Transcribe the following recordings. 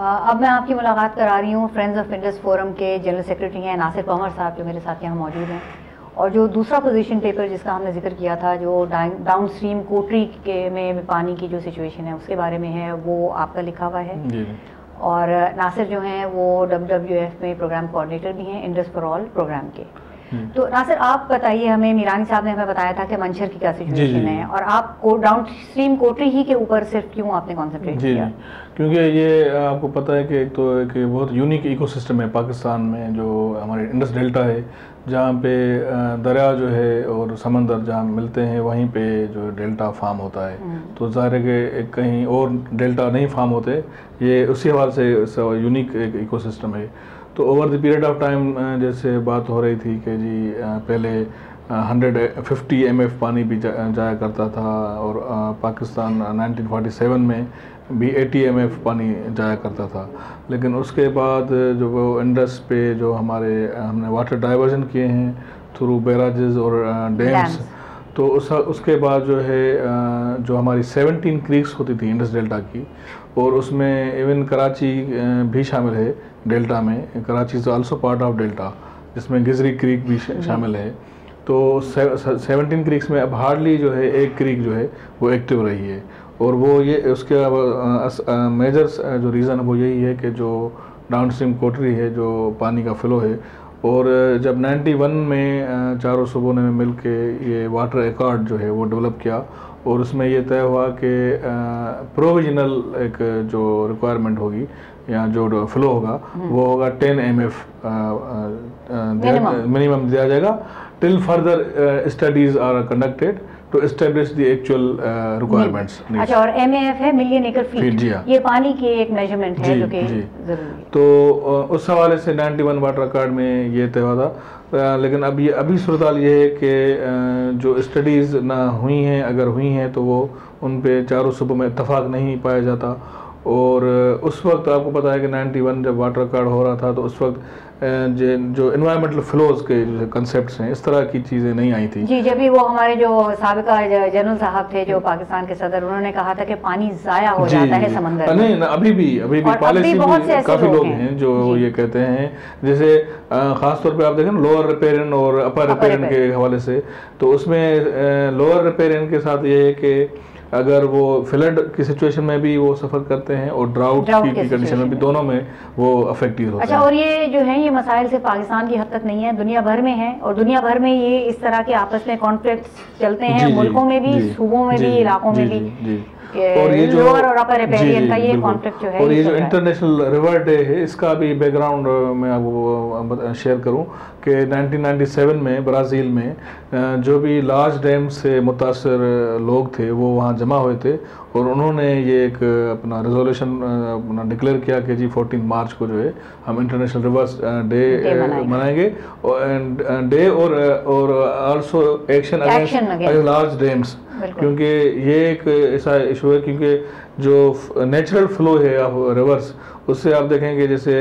अब मैं आपकी मुलाकात करा रही हूँ फ्रेंड्स ऑफ इंडस फोरम के जनरल सेक्रेटरी हैं नासिर पंवर साहब, जो मेरे साथ यहाँ मौजूद हैं। और जो दूसरा पोजीशन पेपर जिसका हमने जिक्र किया था, जो डाउन स्ट्रीम कोटरी के में पानी की जो सिचुएशन है उसके बारे में है, वो आपका लिखा हुआ है जी। और नासिर जो हैं वो WWF में प्रोग्राम कोऑर्डिनेटर भी हैं, इंडस फॉर ऑल प्रोग्राम के। तो नासिर आप बताइए हमें, मीरानी साहब ने हमें बताया था कि मंशर की क्या सिचुएशन है, और आप डाउन स्ट्रीम कोटरी ही के ऊपर सिर्फ क्यों आपने कॉन्सेंट्रेट किया? क्योंकि ये आपको पता है कि एक तो एक बहुत यूनिक इकोसिस्टम है पाकिस्तान में, जो हमारे इंडस डेल्टा है, जहाँ पे दरिया जो है और समंदर जहाँ मिलते हैं वहीं पे जो डेल्टा फार्म होता है। तो ज़ाहिर है कि कहीं और डेल्टा नहीं फार्म होते, ये उसी हवाले से यूनिक एक इकोसिस्टम है। तो over the period of time जैसे बात हो रही थी कि जी पहले 150 MF पानी भी जाया करता था, और पाकिस्तान 1947 में भी 80 MF पानी जाया करता था। लेकिन उसके बाद जो वो इंडस पे जो हमने वाटर डाइवर्जन किए हैं थ्रू बैराजेस और डैम्स, तो उसके बाद जो है जो हमारी 17 क्रीक्स होती थी इंडस डेल्टा की, और उसमें इवन कराची भी शामिल है डेल्टा में। Karachi is also part of delta, जिसमें गिजरी क्रीक भी शामिल है। तो 17 क्रीक्स में अब हार्डली जो है एक क्रीक जो है वो एक्टिव रही है, और वो ये उसके मेजर जो रीज़न है वो यही है कि जो डाउन स्ट्रीम कोटरी है, जो पानी का फ्लो है। और जब 91 में चारों सूबों ने मिल के ये वाटर एकॉर्ड जो है वो डेवलप किया, और उसमें ये तय हुआ कि प्रोविजनल एक जो रिक्वायरमेंट होगी या जो फ्लो होगा वो होगा 10 MF मिनिमम दिया जाएगा, till further studies are conducted to establish the actual requirements. अच्छा, और MAF है मिलियन एकड़ फीट, जी हाँ, ये पानी की एक मेजरमेंट है जो कि जरूरी है। तो उस हवाले से 91 वाटर कार्ड में ये तय हुआ था। लेकिन अब ये अभी सूरत ये है कि जो स्टडीज़ ना हुई हैं, अगर हुई हैं तो वो उन पे चारों सूबों में इत्तफाक नहीं पाया जाता। और उस वक्त आपको पता है कि 91 जब वाटर कार्ड हो रहा था, तो उस वक्त जो एनवायरमेंटल फ्लोज के जो कंसेप्ट्स हैं, इस तरह की चीज़ें नहीं आई थी। जी, जब भी वो हमारे जो साबिका जनरल साहब थे जो पाकिस्तान के सदर, उन्होंने कहा था कि पानी ज़ाया हो जाता है समंदर में। नहीं, अभी भी पॉलिसी भी काफ़ी लोग हैं जो ये कहते हैं। जैसे ख़ासतौर पे आप देखें लोअर रिपेरियन और अपर रिपेरियन के हवाले से, तो उसमें लोअर रिपेरियन के साथ ये है कि अगर वो फ्लड की सिचुएशन में भी वो सफ़र करते हैं, और ड्राउट की कंडीशन में भी, दोनों में वो अफेक्टेड होता है। अच्छा, और ये जो है ये मसाइल से पाकिस्तान की हद तक नहीं है, दुनिया भर में है, और दुनिया भर में ये इस तरह के आपस में कॉन्फ्लिक्ट चलते हैं, मुल्कों में भी, सूबों में भी, इलाकों में भी। और ये जो लोअर और अपर रिपेरियन का ये कॉन्फ्लिक्ट जो है, और ये जो इंटरनेशनल रिवर डे है, इसका भी बैकग्राउंड मैं आपको शेयर करूं कि 1997 में ब्राज़ील में जो भी लार्ज डैम से मुतासर लोग थे वो वहाँ जमा हुए थे, और उन्होंने ये एक अपना रेजोल्यूशन अपना डिक्लेयर किया कि जी 14 मार्च को जो है हम इंटरनेशनल रिवर्स डे मनाएंगे, और also action against large dams. क्योंकि ये एक ऐसा इशू है, क्योंकि जो नेचुरल फ्लो है रिवर्स, उससे आप देखेंगे जैसे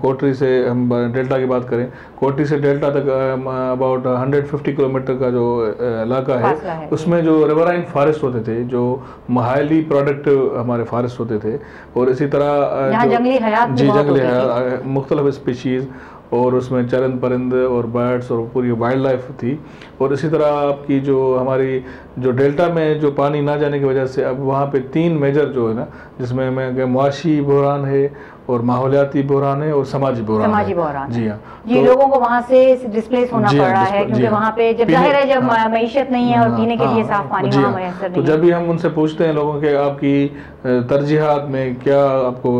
कोटरी से हम डेल्टा की बात करें, कोटरी से डेल्टा तक अबाउट 150 किलोमीटर का जो इलाका है, उसमें जो रिवराइन फॉरेस्ट होते थे, जो हाईली प्रोडक्टिव हमारे फॉरेस्ट होते थे, और इसी तरह जंगली हयात मुख्तलिफ स्पीशीज़, और उसमें चरंद परिंदे और बर्ड्स और पूरी वाइल्ड लाइफ थी। और इसी तरह आपकी जो हमारी जो डेल्टा में जो पानी ना जाने की वजह से अब वहाँ पे 3 मेजर जो है ना, जिसमें मैं मुआशी बहरान है, और माहौलियाती बहरान है, और समाजी बहरान। जी हाँ, जी, लोगों को वहाँ से डिस्प्लेस होना पड़ रहा है, क्योंकि वहाँ पे जब जाहिर है जब मईशत नहीं है और पीने के लिए साफ पानी वहाँ मैसर नहीं है। तो जब भी हम उनसे पूछते हैं लोगों के आपकी तरजीहात में क्या आपको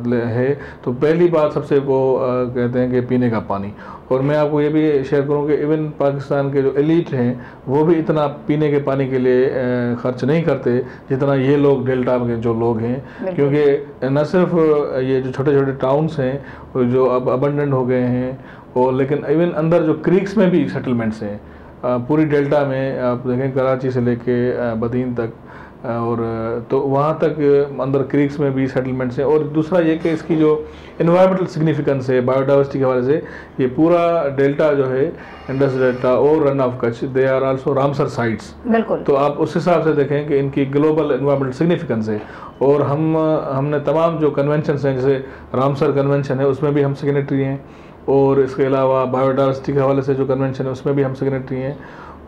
है, तो पहली बात सबसे वो कहते हैं कि पीने का पानी। और मैं आपको ये भी शेयर करूँ कि इवन पाकिस्तान के जो एलीट हैं वो भी इतना पीने के पानी के लिए खर्च नहीं करते जितना ये लोग डेल्टा के जो लोग हैं, क्योंकि न सिर्फ ये जो छोटे छोटे टाउन्स हैं जो अब अबंडेंट हो गए हैं, और लेकिन इवन अंदर जो क्रीक्स में भी सेटलमेंट्स हैं पूरी डेल्टा में। आप देखें कराची से लेके बदीन तक और तो वहाँ तक अंदर क्रीक्स में भी सेटलमेंट्स हैं। और दूसरा ये कि इसकी जो इन्वायरमेंटल सिग्निफिकेंस है बायोडाइवर्सिटी के हवाले से, ये पूरा डेल्टा जो है इंडस डेल्टा और Rann of Kutch, they are also Ramsar sites. बिल्कुल। तो आप उस हिसाब से देखें कि इनकी ग्लोबल इन्वायरमेंटल सिग्निफिकेंस है। और हमने तमाम जो कन्वेंशन हैं, जैसे रामसर कन्वेंशन है उसमें भी हम सिग्नेटरी हैं, और इसके अलावा बायोडाइवर्सिटी के हवाले से जो कन्वेंशन है उसमें भी हम सिग्नेटरी हैं,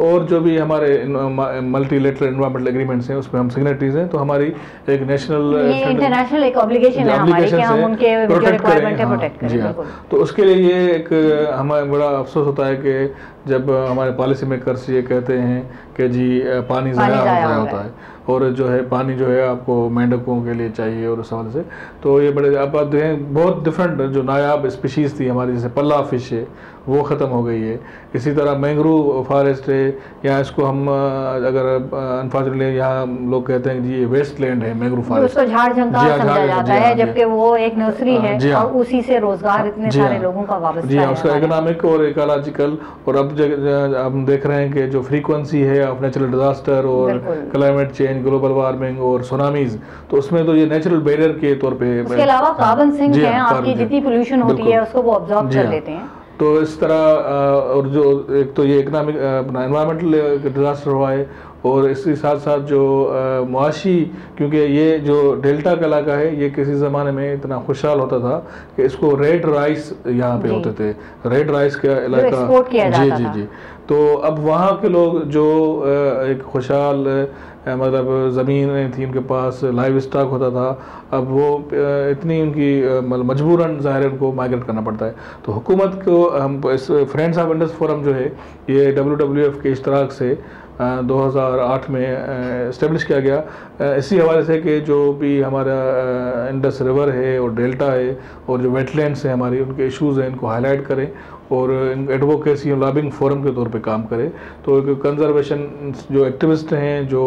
और जो भी हमारे मल्टीलेटरल एनवायरमेंटल एग्रीमेंट्स हैं उसमें हम सिग्नेटरीज हैं। तो हमारी एक नेशनल इंटरनेशनल एक ऑब्लिगेशन है हमारी कि हम उनके जो रिक्वायरमेंट है प्रोटेक्ट करें। हाँ। तो उसके लिए ये एक हमें बड़ा अफसोस होता है कि जब हमारे पॉलिसी मेकर्स ये कहते हैं कि जी पानी ज़ाया होता है, और जो है पानी जो है आपको मेंढकों के लिए चाहिए, और उस हवाले से तो ये बड़े आप देखें बहुत डिफरेंट जो नायाब स्पीशीज़ थी हमारी, जैसे पल्ला फिश है वो ख़त्म हो गई है। इसी तरह मैंग्रोव फॉरेस्ट है, या इसको हम अगर अनफॉर्चुनेटली यहाँ लोग कहते हैं कि जी ये वेस्ट लैंड है मैंग्रोव फॉरेस्ट, उसको झाड़ झंकार समझा जाता है, जबकि वो एक नर्सरी है और उसी से रोजगार इतने सारे लोगों का वाबस्ता है। उसका इकोनॉमिक और इकोलॉजिकल, और अब हम देख रहे हैं कि जो फ्रीक्वेंसी है ऑफ नेचुरल डिजास्टर और क्लाइमेट चेंज, ग्लोबल वार्मिंग और सुनामीज, तो उसमें तो ये नेचुरल बैरियर के तौर पे, उसके अलावा कार्बन सिंक है, आपकी जितनी पोल्यूशन होती है उसको वो ऑब्जॉर्ब कर लेते हैं। तो इस तरह और जो एक तो ये इकोनॉमिक अपना एनवायरमेंटल डिजास्टर हुआ है, और इसके साथ साथ जो मुआशी, क्योंकि ये जो डेल्टा का इलाका है ये किसी ज़माने में इतना खुशहाल होता था कि इसको रेड राइस यहाँ पे होते थे, रेड राइस का इलाका, जी। तो अब वहाँ के लोग जो एक खुशहाल मतलब ज़मीन थी उनके पास, लाइव स्टॉक होता था, अब वो इतनी उनकी मजबूरन ज़ाहिर उनको माइग्रेट करना पड़ता है। तो हुकूमत को हम इस फ्रेंड्स ऑफ इंडस फोरम जो है ये WWF के इश्तराक से 2008 में इस्टेब्लिश किया गया, इसी हवाले से कि जो भी हमारा इंडस रिवर है और डेल्टा है और जो वेटलैंड्स हैं हमारी, उनके इश्यूज़ हैं इनको हाईलाइट करें और एडवोकेसी और लॉबिंग फोरम के तौर पे काम करें। तो कंजर्वेशन जो एक्टिविस्ट हैं, जो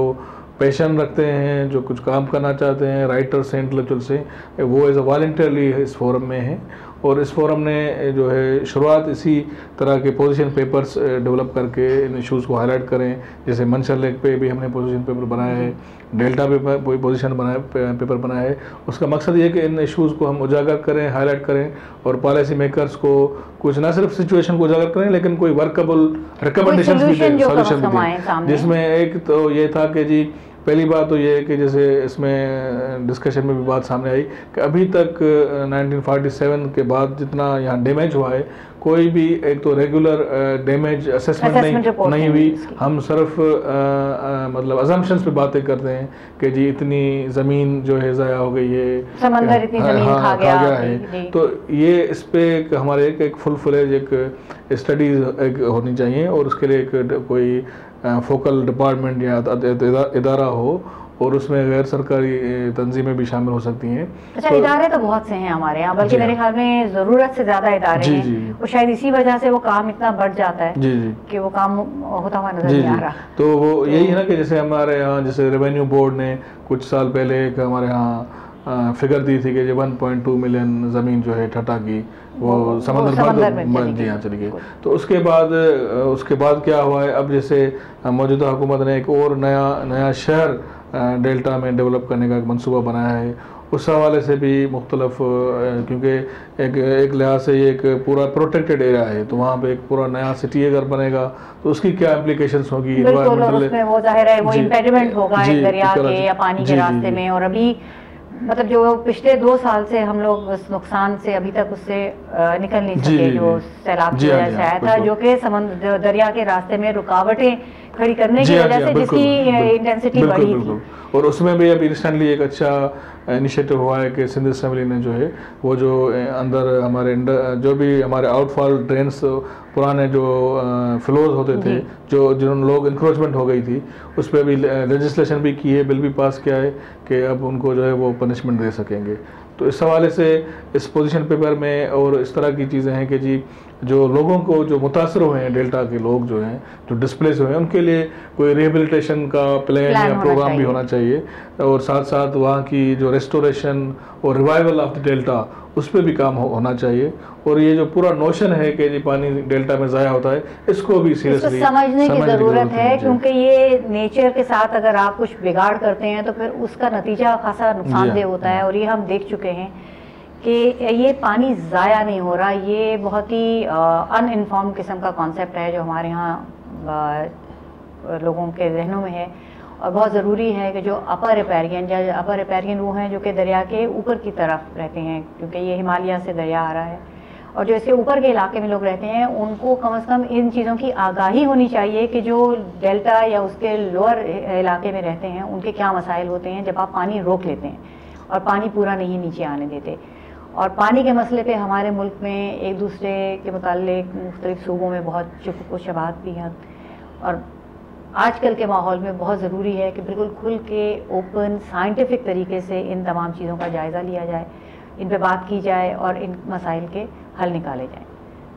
पैशन रखते हैं, जो कुछ काम करना चाहते हैं, राइटर्स हैं, इंटेलेक्चुअल्स हैं, वो एज अ वॉलंटियरली इस फोरम में हैं। और इस फोरम ने जो है शुरुआत इसी तरह के पोजीशन पेपर्स डेवलप करके इन इश्यूज़ को हाईलाइट करें, जैसे मंशर लेक पे भी हमने पोजीशन पेपर बनाया है, डेल्टा पे पोजीशन पेपर बनाया है। उसका मकसद ये है कि इन इश्यूज़ को हम उजागर करें, हाईलाइट करें, और पॉलिसी मेकर्स को कुछ ना सिर्फ सिचुएशन को उजागर करें लेकिन कोई वर्कबल रिकमेंडेशन भी दें, सॉल्यूशन भी दें। जिसमें एक तो ये था कि जी पहली बात तो ये है कि जैसे इसमें डिस्कशन में भी बात सामने आई कि अभी तक 1947 के बाद जितना यहाँ डैमेज हुआ है, कोई भी एक तो रेगुलर डैमेज असेसमेंट नहीं हुई। हम सिर्फ मतलब अजम्पशंस पे बातें करते हैं कि जी इतनी ज़मीन जो है ज़ाया हो गई है, समंदर इतनी ज़मीन खा गया है। तो ये इस पे हमारे एक फुल फ्लेज एक स्टडीज एक होनी चाहिए, और उसके लिए एक कोई फोकल डिपार्टमेंट या इदारा हो, और उसमें गैर सरकारी तंजीमें भी शामिल हो सकती हैं। अच्छा, तो इदारे तो बहुत से हैं हमारे यहाँ, बल्कि मेरे ख्याल में ज़रूरत से ज़्यादा इदारे हैं, और शायद इसी वजह से वो काम इतना बढ़ जाता है कि वो काम होता हुआ नजर नहीं आ रहा। तो वो यही है ना कि जैसे हमारे यहाँ जैसे रेवेन्यू बोर्ड ने कुछ साल पहले एक हमारे यहाँ फिगर दी थी कि 1.2 मिलियन ज़मीन जो है ठटा की वो समंदर में जी हाँ चली गई। तो उसके बाद क्या हुआ है, अब जैसे मौजूदा हुकूमत ने एक और नया शहर डेल्टा में डेवलप करने का एक मंसूबा बनाया है। उस हवाले से भी मुख्तलफ, क्योंकि एक लिहाज से ये एक पूरा प्रोटेक्टेड एरिया है, तो वहाँ पे एक पूरा नया सिटी अगर बनेगा तो उसकी क्या इम्प्लीकेशंस होगी, उसमें वो जाहिर है वो इम्पेडिमेंट होगा दरिया के या पानी के रास्ते में। और अभी मतलब जो पिछले 2 साल से हम लोग उस नुकसान से अभी तक उससे निकल नहीं सके, जो सैलाब की वजह से आया था, जो कि समुद्र दरिया के रास्ते में रुकावटें खड़ी करने की वजह से जिसकी इंटेंसिटी बढ़ी थी। और उसमें भी अभी रिसेंटली एक अच्छा इनिशिएटिव हुआ है कि सिंध असेंबली ने जो है वो जो अंदर हमारे जो भी हमारे आउटफॉल ड्रेन्स पुराने जो फ्लोज होते थे, जो जिन लोग इंक्रोचमेंट हो गई थी, उस पर भी लेजिस्लेशन भी की है, बिल भी पास किया है कि अब उनको जो है वो पनिशमेंट दे सकेंगे। तो इस हवाले से इस पोजीशन पेपर में और इस तरह की चीज़ें हैं कि जी जो लोगों को जो मुतासर हुए हैं, डेल्टा के लोग जो हैं जो डिस्प्लेस हुए हैं, उनके लिए कोई रिहेबिलिटेशन का प्लान या प्रोग्राम भी होना चाहिए, और साथ साथ वहाँ की जो रेस्टोरेशन और रिवाइवल ऑफ द डेल्टा उस पर भी काम होना चाहिए। और ये जो पूरा नोशन है कि जी पानी डेल्टा में ज़ाया होता है, इसको भी सीरियसली समझने की ज़रूरत है, क्योंकि ये नेचर के साथ अगर आप कुछ बिगाड़ करते हैं तो फिर उसका नतीजा खासा नुकसानदेह होता है। और ये हम देख चुके हैं कि ये पानी ज़ाया नहीं हो रहा, ये बहुत ही अनइन्फॉर्म किस्म का कॉन्सेप्ट है जो हमारे यहाँ लोगों के जहनों में है। और बहुत ज़रूरी है कि जो अपर रिपेरियन वो हैं जो कि दरिया के ऊपर की तरफ रहते हैं, क्योंकि ये हिमालय से दरिया आ रहा है, और जो इसके ऊपर के इलाके में लोग रहते हैं उनको कम से कम इन चीज़ों की आगाही होनी चाहिए कि जो डेल्टा या उसके लोअर इलाके में रहते हैं उनके क्या मसाइल होते हैं जब आप पानी रोक लेते हैं और पानी पूरा नहीं नीचे आने देते। और पानी के मसले पे हमारे मुल्क में एक दूसरे के मुताल्लिक मुख्तलिफ सूबों में बहुत शुक्र शबात भी हैं। और आजकल के माहौल में बहुत ज़रूरी है कि बिल्कुल खुल के ओपन साइंटिफिक तरीके से इन तमाम चीज़ों का जायज़ा लिया जाए, इन पे बात की जाए और इन मसाइल के हल निकाले जाएं।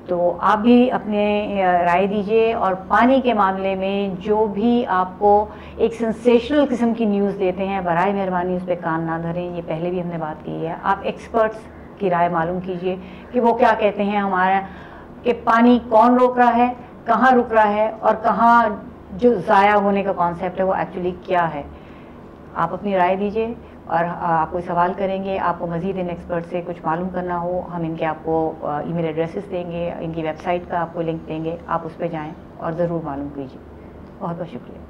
तो आप भी अपने राय दीजिए, और पानी के मामले में जो भी आपको एक सेंसेशनल किस्म की न्यूज़ देते हैं, बराए मेहरबानी उस पर कान ना धरें। ये पहले भी हमने बात की है। आप एक्सपर्ट्स की राय मालूम कीजिए कि वो क्या कहते हैं हमारा, कि पानी कौन रोक रहा है, कहाँ रुक रहा है, और कहाँ जो ज़ाया होने का कॉन्सेप्ट है वो एक्चुअली क्या है। आप अपनी राय दीजिए, और आप कोई सवाल करेंगे, आपको मज़ीद इन एक्सपर्ट से कुछ मालूम करना हो, हम इनके आपको ईमेल एड्रेसेस देंगे, इनकी वेबसाइट का आपको लिंक देंगे, आप उस पर जाएं और ज़रूर मालूम कीजिए। बहुत बहुत शुक्रिया।